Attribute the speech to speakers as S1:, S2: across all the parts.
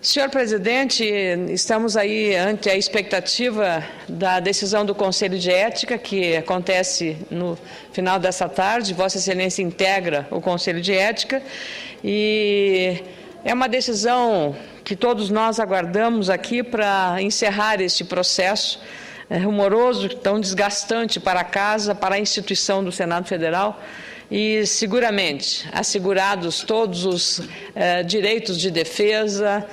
S1: Senhor presidente, estamos aí ante a expectativa da decisão do Conselho de Ética, que acontece no final dessa tarde. Vossa Excelência integra o Conselho de Ética e é uma decisão que todos nós aguardamos aqui para encerrar este processo rumoroso, tão desgastante para a Casa, para a instituição do Senado Federal. E, seguramente, assegurados todos os direitos de defesa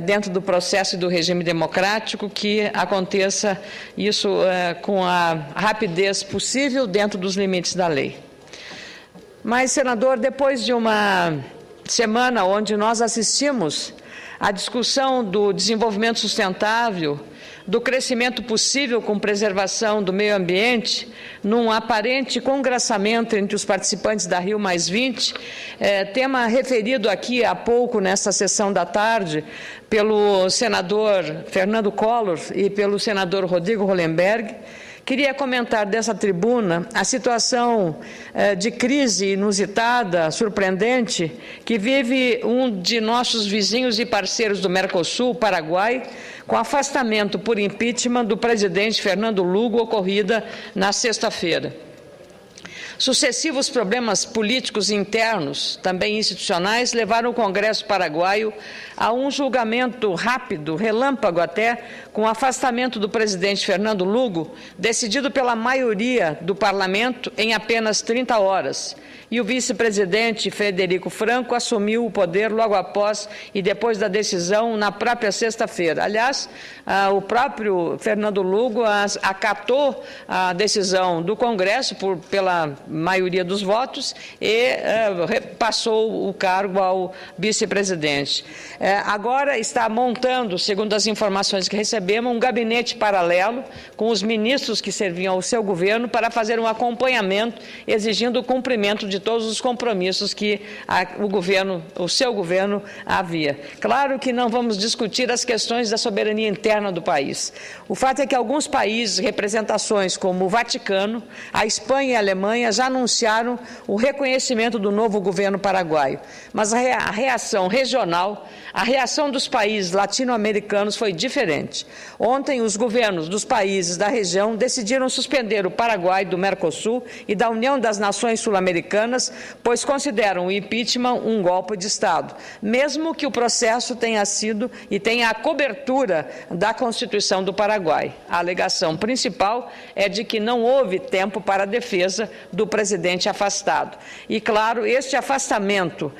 S1: dentro do processo e do regime democrático, que aconteça isso com a rapidez possível dentro dos limites da lei. Mas, senador, depois de uma semana onde nós assistimos à discussão do desenvolvimento sustentável, do crescimento possível com preservação do meio ambiente, num aparente congraçamento entre os participantes da Rio+20, tema referido aqui há pouco nessa sessão da tarde pelo senador Fernando Collor e pelo senador Rodrigo Hollenberg. Queria comentar dessa tribuna a situação de crise inusitada, surpreendente, que vive um de nossos vizinhos e parceiros do Mercosul, o Paraguai, com afastamento por impeachment do presidente Fernando Lugo, ocorrida na sexta-feira. Sucessivos problemas políticos internos, também institucionais, levaram o Congresso paraguaio a um julgamento rápido, relâmpago até, com o afastamento do presidente Fernando Lugo, decidido pela maioria do parlamento em apenas 30 horas. E o vice-presidente Frederico Franco assumiu o poder logo após e depois da decisão na própria sexta-feira. Aliás, o próprio Fernando Lugo acatou a decisão do Congresso pela maioria dos votos e passou o cargo ao vice-presidente. Agora está montando, segundo as informações que recebemos, um gabinete paralelo com os ministros que serviam ao seu governo para fazer um acompanhamento, exigindo o cumprimento de todos os compromissos que o seu governo havia. Claro que não vamos discutir as questões da soberania interna do país. O fato é que alguns países, representações como o Vaticano, a Espanha e a Alemanha já anunciaram o reconhecimento do novo governo paraguaio. Mas a reação regional, a reação dos países latino-americanos foi diferente. Ontem, os governos dos países da região decidiram suspender o Paraguai do Mercosul e da União das Nações Sul-Americanas, pois consideram o impeachment um golpe de Estado, mesmo que o processo tenha sido e tenha a cobertura da Constituição do Paraguai. A alegação principal é de que não houve tempo para a defesa do presidente afastado. E, claro, este afastamento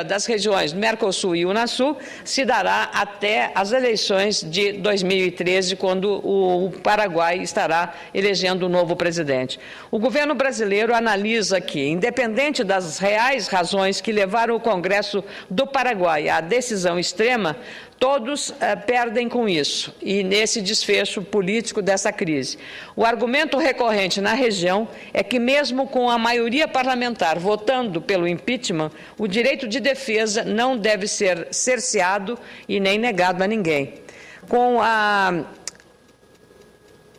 S1: das regiões do Mercosul e Unasul se dará até as eleições de 2013, quando o Paraguai estará elegendo um novo presidente. O governo brasileiro analisa que, independente das reais razões que levaram o Congresso do Paraguai à decisão extrema, todos perdem com isso e nesse desfecho político dessa crise. O argumento recorrente na região é que, mesmo com a maioria parlamentar votando pelo impeachment, o direito de defesa não deve ser cerceado e nem negado a ninguém. Com a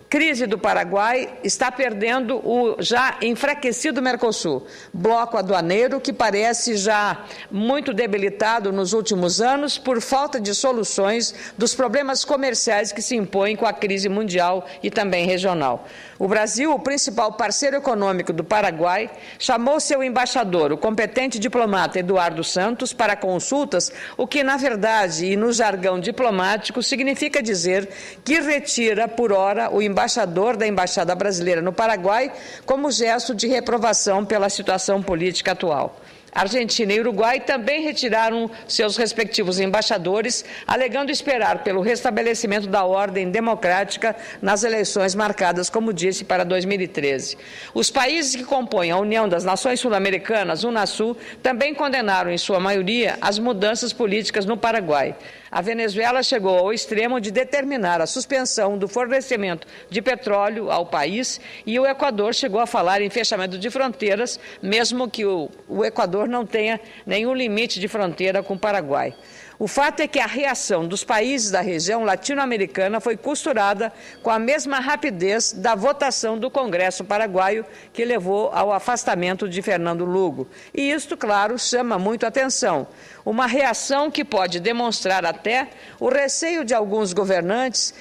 S1: crise do Paraguai, está perdendo o já enfraquecido Mercosul, bloco aduaneiro que parece já muito debilitado nos últimos anos por falta de soluções dos problemas comerciais que se impõem com a crise mundial e também regional. O Brasil, o principal parceiro econômico do Paraguai, chamou seu embaixador, o competente diplomata Eduardo Santos, para consultas, o que, na verdade, e no jargão diplomático, significa dizer que retira, por hora, o embaixador da Embaixada Brasileira no Paraguai como gesto de reprovação pela situação política atual. Argentina e Uruguai também retiraram seus respectivos embaixadores, alegando esperar pelo restabelecimento da ordem democrática nas eleições marcadas, como disse, para 2013. Os países que compõem a União das Nações Sul-Americanas, Unasul, também condenaram, em sua maioria, as mudanças políticas no Paraguai. A Venezuela chegou ao extremo de determinar a suspensão do fornecimento de petróleo ao país e o Equador chegou a falar em fechamento de fronteiras, mesmo que o Equador Equador não tenha nenhum limite de fronteira com o Paraguai. O fato é que a reação dos países da região latino-americana foi costurada com a mesma rapidez da votação do Congresso paraguaio, que levou ao afastamento de Fernando Lugo. E isto, claro, chama muito atenção. Uma reação que pode demonstrar até o receio de alguns governantes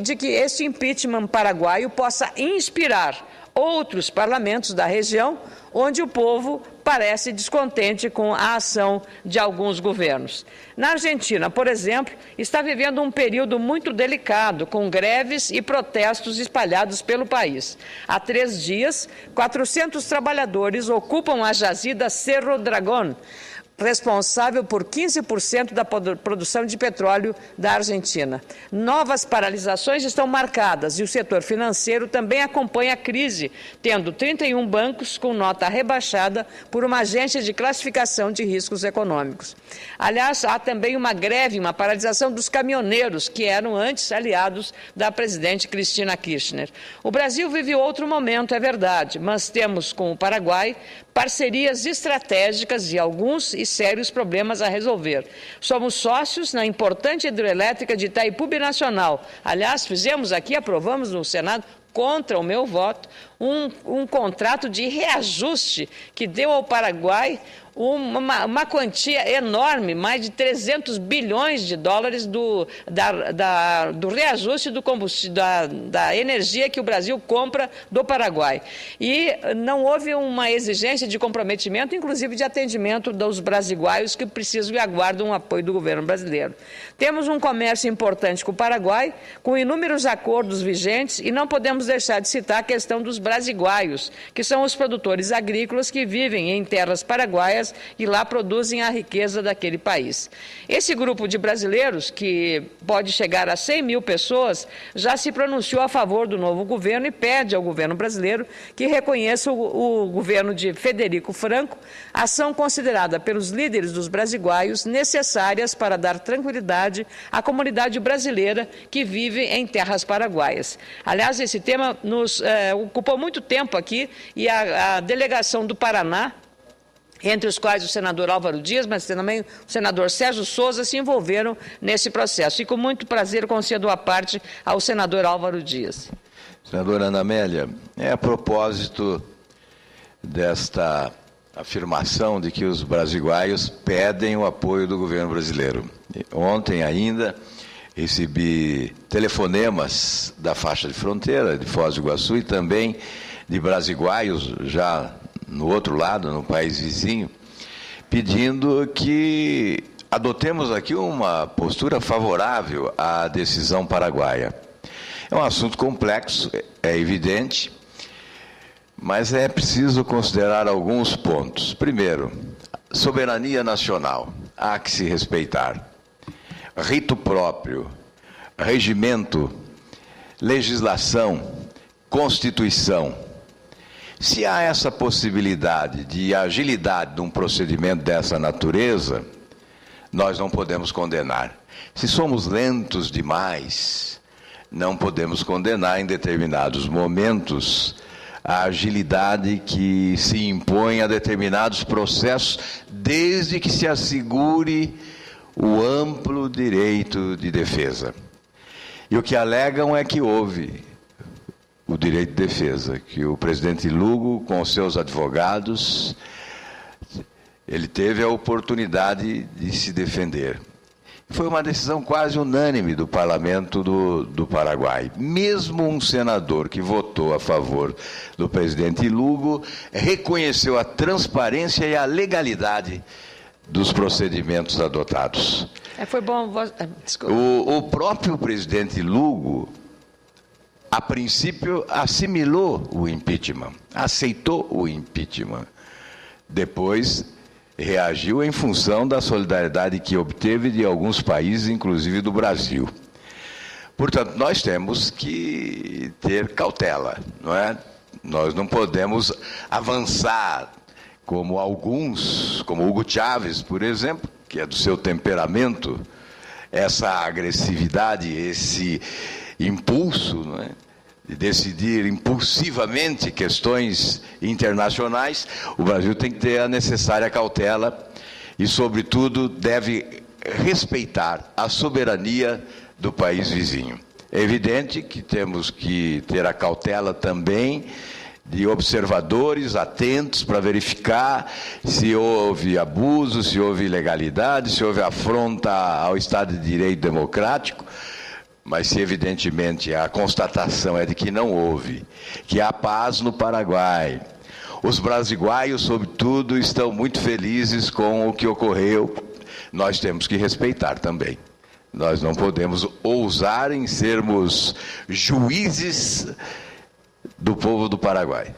S1: de que este impeachment paraguaio possa inspirar outros parlamentos da região, onde o povo parece descontente com a ação de alguns governos. Na Argentina, por exemplo, está vivendo um período muito delicado, com greves e protestos espalhados pelo país. Há 3 dias, 400 trabalhadores ocupam a jazida Cerro Dragón, responsável por 15% da produção de petróleo da Argentina. Novas paralisações estão marcadas e o setor financeiro também acompanha a crise, tendo 31 bancos com nota rebaixada por uma agência de classificação de riscos econômicos. Aliás, há também uma greve, uma paralisação dos caminhoneiros, que eram antes aliados da presidente Cristina Kirchner. O Brasil vive outro momento, é verdade, mas temos com o Paraguai parcerias estratégicas e alguns e sérios problemas a resolver. Somos sócios na importante hidrelétrica de Itaipu Binacional. Aliás, aprovamos no Senado, contra o meu voto, um contrato de reajuste que deu ao Paraguai uma quantia enorme, mais de 300 bilhões de dólares do reajuste do combustível, da energia que o Brasil compra do Paraguai. E não houve uma exigência de comprometimento, inclusive de atendimento dos brasiguaios que precisam e aguardam o apoio do governo brasileiro. Temos um comércio importante com o Paraguai, com inúmeros acordos vigentes, e não podemos deixar de citar a questão dos brasiguaios, que são os produtores agrícolas que vivem em terras paraguaias e lá produzem a riqueza daquele país. Esse grupo de brasileiros, que pode chegar a 100 mil pessoas, já se pronunciou a favor do novo governo e pede ao governo brasileiro que reconheça o governo de Federico Franco, ação considerada pelos líderes dos brasiguaios necessárias para dar tranquilidade à comunidade brasileira que vive em terras paraguaias. Aliás, esse tema nos ocupou muito tempo aqui e a delegação do Paraná, entre os quais o senador Álvaro Dias, mas também o senador Sérgio Souza, se envolveram nesse processo. E com muito prazer concedo a parte ao senador Álvaro Dias.
S2: Senadora Ana Amélia, a propósito desta afirmação de que os brasiguaios pedem o apoio do governo brasileiro. Ontem ainda recebi telefonemas da faixa de fronteira de Foz do Iguaçu e também de brasiguaios já no outro lado, no país vizinho, pedindo que adotemos aqui uma postura favorável à decisão paraguaia. É um assunto complexo, é evidente, mas é preciso considerar alguns pontos. Primeiro, soberania nacional, há que se respeitar. Rito próprio, regimento, legislação, Constituição. Se há essa possibilidade de agilidade de um procedimento dessa natureza, nós não podemos condenar. Se somos lentos demais, não podemos condenar em determinados momentos a agilidade que se impõe a determinados processos, desde que se assegure o amplo direito de defesa. E o que alegam é que houve o direito de defesa, que o presidente Lugo, com os seus advogados, ele teve a oportunidade de se defender. Foi uma decisão quase unânime do parlamento do Paraguai. Mesmo um senador que votou a favor do presidente Lugo reconheceu a transparência e a legalidade dos procedimentos adotados.
S1: Foi bom. Desculpa.
S2: O próprio presidente Lugo, a princípio, assimilou o impeachment, aceitou o impeachment. Depois, reagiu em função da solidariedade que obteve de alguns países, inclusive do Brasil. Portanto, nós temos que ter cautela, não é? Nós não podemos avançar como alguns, como Hugo Chávez, por exemplo, que é do seu temperamento, essa agressividade, esse impulso, não é? de decidir impulsivamente questões internacionais, o Brasil tem que ter a necessária cautela e, sobretudo, deve respeitar a soberania do país vizinho. É evidente que temos que ter a cautela também de observadores atentos para verificar se houve abuso, se houve ilegalidade, se houve afronta ao Estado de Direito democrático, mas se evidentemente a constatação é de que não houve, que há paz no Paraguai, os brasiguaios, sobretudo, estão muito felizes com o que ocorreu, nós temos que respeitar também. Nós não podemos ousar em sermos juízes do povo do Paraguai.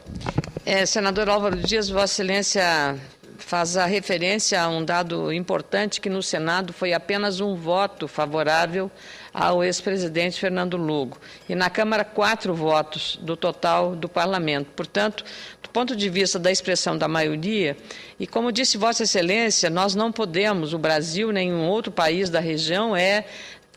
S1: Senador Álvaro Dias, Vossa Excelência faz a referência a um dado importante que no Senado foi apenas um voto favorável ao ex-presidente Fernando Lugo. E na Câmara, 4 votos do total do Parlamento. Portanto, do ponto de vista da expressão da maioria, e como disse Vossa Excelência, nós não podemos, o Brasil, nenhum outro país da região,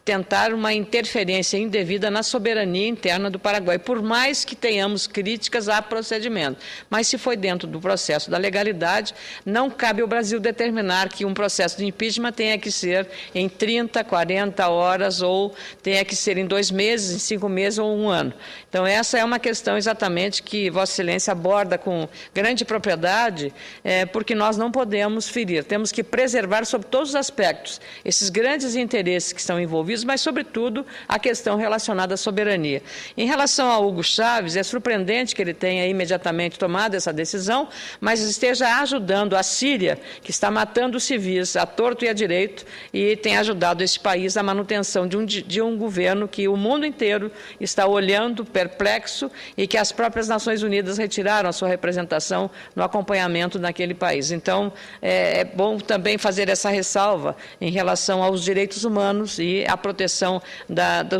S1: tentar uma interferência indevida na soberania interna do Paraguai, por mais que tenhamos críticas a procedimento. Mas se foi dentro do processo da legalidade, não cabe ao Brasil determinar que um processo de impeachment tenha que ser em 30, 40 horas, ou tenha que ser em 2 meses, em 5 meses ou 1 ano. Então, essa é uma questão exatamente que Vossa Excelência aborda com grande propriedade, porque nós não podemos ferir, temos que preservar sobre todos os aspectos esses grandes interesses que estão envolvidos, mas, sobretudo, a questão relacionada à soberania. Em relação a Hugo Chávez, é surpreendente que ele tenha imediatamente tomado essa decisão, mas esteja ajudando a Síria, que está matando civis à torto e à direito, e tem ajudado esse país à manutenção de um governo que o mundo inteiro está olhando, perplexo, e que as próprias Nações Unidas retiraram a sua representação no acompanhamento naquele país. Então, é bom também fazer essa ressalva em relação aos direitos humanos e à proteção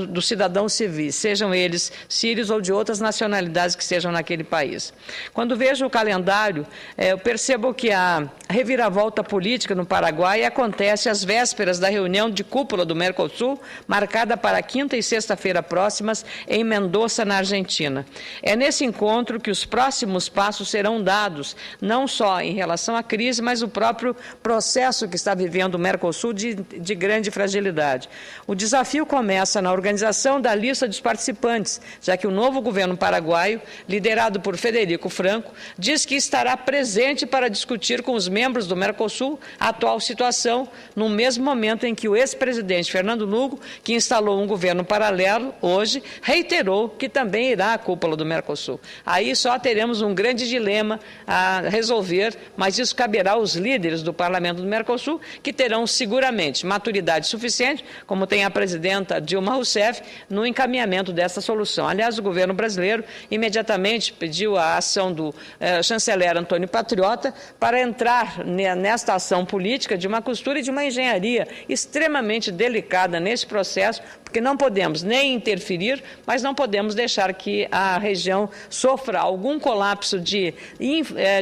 S1: dos cidadãos civis, sejam eles sírios ou de outras nacionalidades que sejam naquele país. Quando vejo o calendário, eu percebo que a reviravolta política no Paraguai acontece às vésperas da reunião de cúpula do Mercosul, marcada para quinta e sexta-feira próximas, em Mendoza, na Argentina. É nesse encontro que os próximos passos serão dados, não só em relação à crise, mas o próprio processo que está vivendo o Mercosul de grande fragilidade. O desafio começa na organização da lista dos participantes, já que o novo governo paraguaio, liderado por Federico Franco, diz que estará presente para discutir com os membros do Mercosul a atual situação, no mesmo momento em que o ex-presidente Fernando Lugo, que instalou um governo paralelo, hoje, reiterou que também irá à cúpula do Mercosul. Aí só teremos um grande dilema a resolver, mas isso caberá aos líderes do Parlamento do Mercosul, que terão seguramente maturidade suficiente, como tem a presidenta Dilma Rousseff, no encaminhamento dessa solução. Aliás, o governo brasileiro imediatamente pediu a ação do chanceler Antônio Patriota para entrar nesta ação política de uma costura e de uma engenharia extremamente delicada nesse processo, porque não podemos nem interferir, mas não podemos deixar que a região sofra algum colapso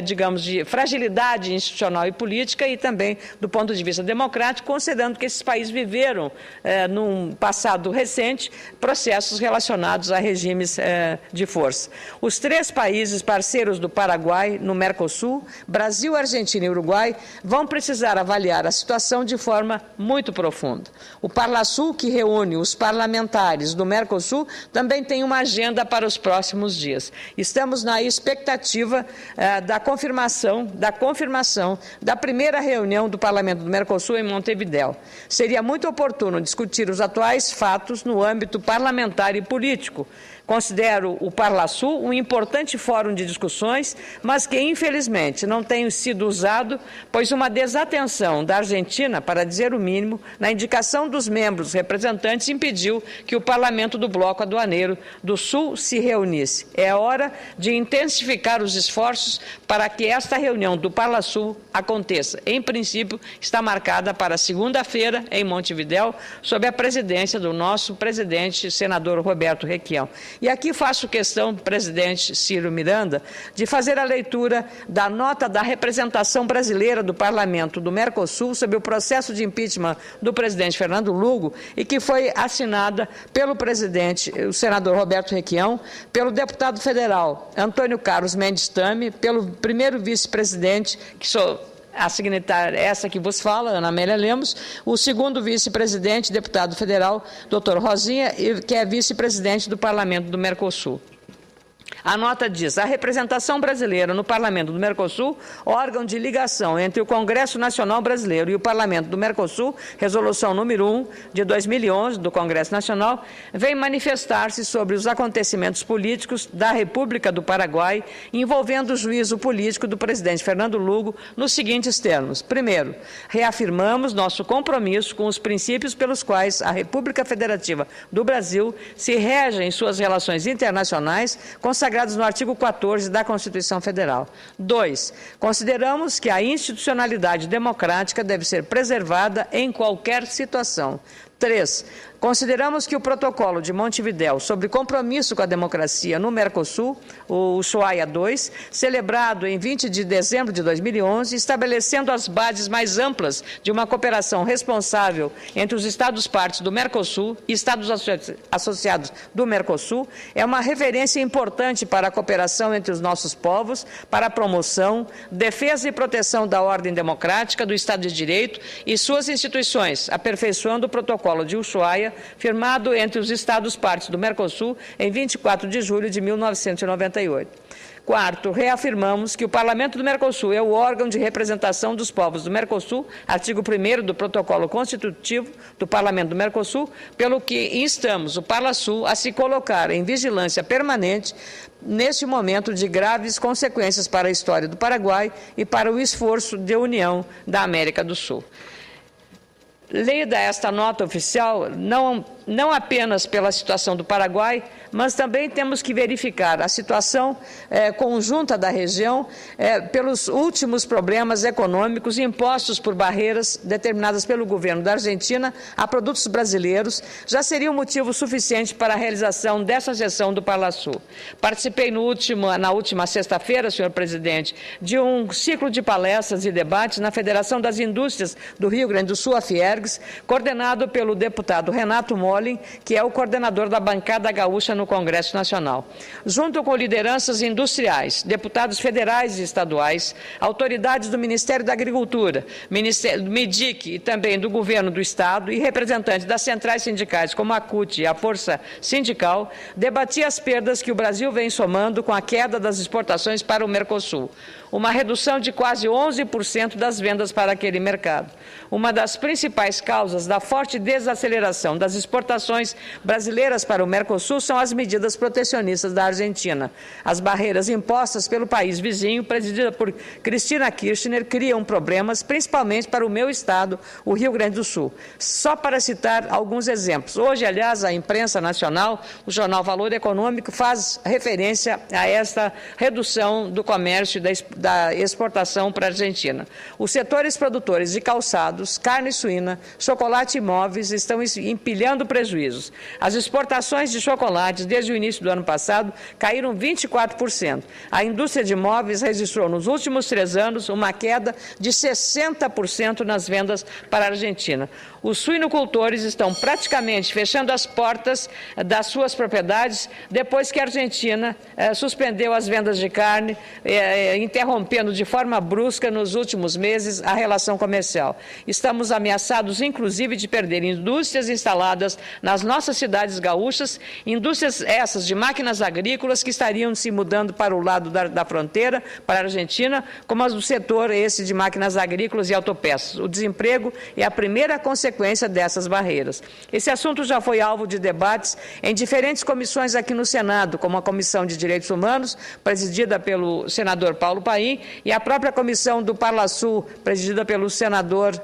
S1: digamos, de fragilidade institucional e política e também do ponto de vista democrático, considerando que esses países viveram, num passado recente, processos relacionados a regimes de força. Os 3 países parceiros do Paraguai no Mercosul, Brasil, Argentina e Uruguai, vão precisar avaliar a situação de forma muito profunda. O Parlasul, que reúne os parlamentares do Mercosul, também tem uma agenda para os próximos dias. Estamos na expectativa da confirmação da primeira reunião do Parlamento do Mercosul em Montevidéu. Seria muito oportuno discutir os atuais fatos no âmbito parlamentar e político. Considero o Parlasul um importante fórum de discussões, mas que, infelizmente, não tem sido usado, pois uma desatenção da Argentina, para dizer o mínimo, na indicação dos membros representantes, impediu que o Parlamento do Bloco Aduaneiro do Sul se reunisse. É hora de intensificar os esforços para que esta reunião do Parlasul aconteça. Em princípio, está marcada para segunda-feira, em Montevidéu, sob a presidência do nosso presidente, senador Roberto Requião. E aqui faço questão, presidente Ciro Miranda, de fazer a leitura da nota da representação brasileira do Parlamento do Mercosul sobre o processo de impeachment do presidente Fernando Lugo e que foi assinada pelo presidente, o senador Roberto Requião, pelo deputado federal Antônio Carlos Mendes Tame, pelo primeiro vice-presidente, que sou a signatária essa que vos fala, Ana Amélia Lemos, o segundo vice-presidente, deputado federal, doutor Rosinha, que é vice-presidente do Parlamento do Mercosul. A nota diz: a representação brasileira no Parlamento do Mercosul, órgão de ligação entre o Congresso Nacional Brasileiro e o Parlamento do Mercosul, resolução número 1 de 2011 do Congresso Nacional, vem manifestar-se sobre os acontecimentos políticos da República do Paraguai envolvendo o juízo político do presidente Fernando Lugo nos seguintes termos. Primeiro, reafirmamos nosso compromisso com os princípios pelos quais a República Federativa do Brasil se rege em suas relações internacionais, consagrados no artigo 14 da Constituição Federal. 2. Consideramos que a institucionalidade democrática deve ser preservada em qualquer situação. 3. Consideramos que o protocolo de Montevidéu sobre compromisso com a democracia no Mercosul, o Ushuaia II, celebrado em 20 de dezembro de 2011, estabelecendo as bases mais amplas de uma cooperação responsável entre os Estados-partes do Mercosul e Estados associados do Mercosul, é uma referência importante para a cooperação entre os nossos povos, para a promoção, defesa e proteção da ordem democrática, do Estado de Direito e suas instituições, aperfeiçoando o protocolo de Ushuaia, firmado entre os Estados-partes do Mercosul em 24 de julho de 1998. Quarto, reafirmamos que o Parlamento do Mercosul é o órgão de representação dos povos do Mercosul, artigo 1º do Protocolo Constitutivo do Parlamento do Mercosul, pelo que instamos o Parlasul a se colocar em vigilância permanente neste momento de graves consequências para a história do Paraguai e para o esforço de união da América do Sul. Lida esta nota oficial, não apenas pela situação do Paraguai, mas também temos que verificar a situação conjunta da região pelos últimos problemas econômicos impostos por barreiras determinadas pelo governo da Argentina a produtos brasileiros, já seria um motivo suficiente para a realização dessa sessão do Parlasul. Participei na última sexta-feira, senhor presidente, de um ciclo de palestras e debates na Federação das Indústrias do Rio Grande do Sul, a Fiergs, coordenado pelo deputado Renato Molin, que é o coordenador da bancada gaúcha no Congresso Nacional. Junto com lideranças industriais, deputados federais e estaduais, autoridades do Ministério da Agricultura, do MIDIC e também do Governo do Estado e representantes das centrais sindicais como a CUT e a Força Sindical, debati as perdas que o Brasil vem somando com a queda das exportações para o Mercosul. Uma redução de quase 11% das vendas para aquele mercado. Uma das principais causas da forte desaceleração das exportações brasileiras para o Mercosul são as medidas protecionistas da Argentina. As barreiras impostas pelo país vizinho, presidida por Cristina Kirchner, criam problemas, principalmente para o meu estado, o Rio Grande do Sul. Só para citar alguns exemplos. Hoje, aliás, a imprensa nacional, o jornal Valor Econômico, faz referência a esta redução do comércio e da exportação para a Argentina. Os setores produtores de calçados, carne suína, chocolate e móveis estão empilhando prejuízos. As exportações de chocolates, desde o início do ano passado, caíram 24%. A indústria de móveis registrou nos últimos 3 anos uma queda de 60% nas vendas para a Argentina. Os suinocultores estão praticamente fechando as portas das suas propriedades depois que a Argentina suspendeu as vendas de carne, interrompendo de forma brusca nos últimos meses a relação comercial. Estamos ameaçados, inclusive, de perder indústrias instaladas nas nossas cidades gaúchas, indústrias essas de máquinas agrícolas que estariam se mudando para o lado da fronteira, para a Argentina, como as do setor esse de máquinas agrícolas e autopeças. O desemprego é a primeira consequência dessas barreiras. Esse assunto já foi alvo de debates em diferentes comissões aqui no Senado, como a Comissão de Direitos Humanos, presidida pelo senador Paulo Paim, e a própria Comissão do Parlasul, presidida pelo senador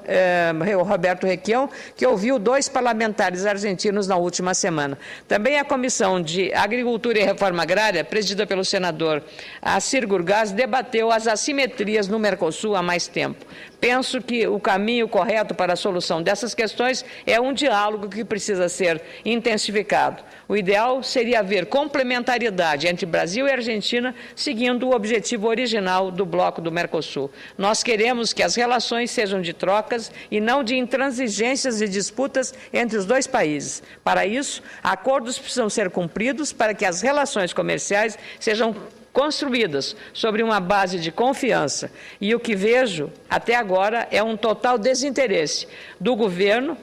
S1: Roberto Requião, que ouviu 2 parlamentares argentinos na última semana. Também a Comissão de Agricultura e Reforma Agrária, presidida pelo senador Assir Gurgás, debateu as assimetrias no Mercosul há mais tempo. penso que o caminho correto para a solução dessas questões é um diálogo que precisa ser intensificado. O ideal seria haver complementariedade entre Brasil e Argentina, seguindo o objetivo original do bloco do Mercosul. Nós queremos que as relações sejam de trocas e não de intransigências e disputas entre os dois países. Para isso, acordos precisam ser cumpridos para que as relações comerciais sejam construídas sobre uma base de confiança. E o que vejo até agora é um total desinteresse do governo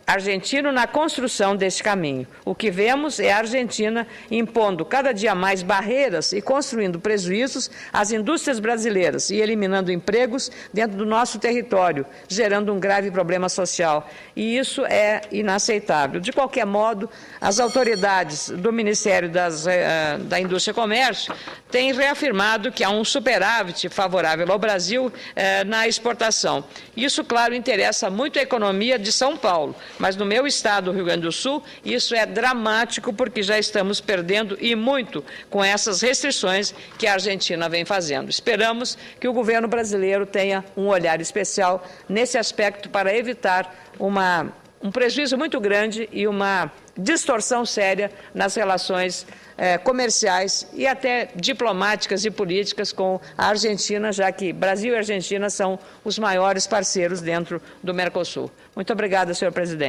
S1: argentino na construção desse caminho. O que vemos é a Argentina impondo cada dia mais barreiras e construindo prejuízos às indústrias brasileiras e eliminando empregos dentro do nosso território, gerando um grave problema social. E isso é inaceitável. De qualquer modo, as autoridades do Ministério da Indústria e Comércio têm reafirmado que há um superávit favorável ao Brasil na exportação. Isso, claro, interessa muito a economia de São Paulo, mas no meu estado, o Rio Grande do Sul, isso é dramático porque já estamos perdendo e muito com essas restrições que a Argentina vem fazendo. Esperamos que o governo brasileiro tenha um olhar especial nesse aspecto para evitar um prejuízo muito grande e uma distorção séria nas relações comerciais e até diplomáticas e políticas com a Argentina, já que Brasil e Argentina são os maiores parceiros dentro do Mercosul. Muito obrigada, senhor presidente.